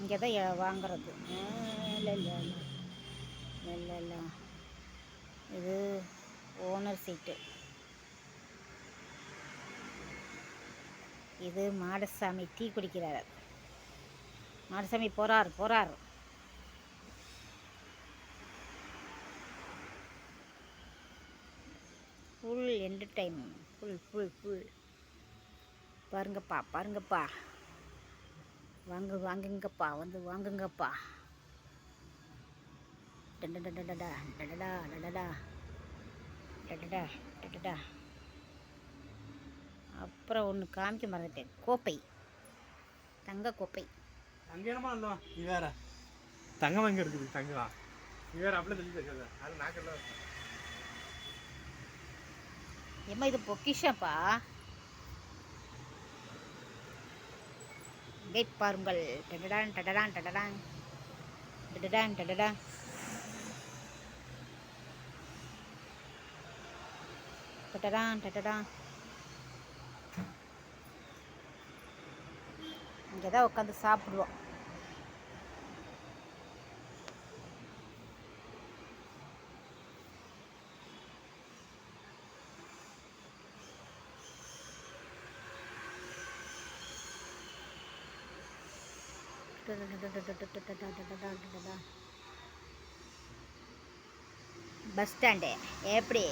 இங்கே தான் வாங்குறது. இல்லை இல்லை இல்லை இல்லை இல்லை, இது ஓனர் சீட்டு. இது மாடசாமி டீ குடிக்கிறார். மாடசாமி போகிறார் போகிறார். Full entertainment, full full full. பாருங்கப்பா பாருங்கப்பா, வாங்குங்கப்பா, வந்து வாங்குங்கப்பா. டடடா டடடா டடடா டடடா டடடா டடடா. அப்புறம் ஒன்று காமிக்க மறந்துட்டேன், கோப்பை, தங்க கோப்பை. தங்கமா இருந்தோம். நீ வேற தங்கம் எங்க இருக்குது? தங்கமா நீ வேற அப்படியே சொல்லி பேசாத. அது நாக்கெல்லாம் ஏம்மா இது பொக்கிஷப்பா. வெயிட் பாருங்கள். டடடான் டடடான் டடடான் டடடான் டடடா. டடடான் டடடான். இங்கே தான் உட்காந்து சாப்பிடுவோம். பஸ் ஸ்டாண்டு எப்படி?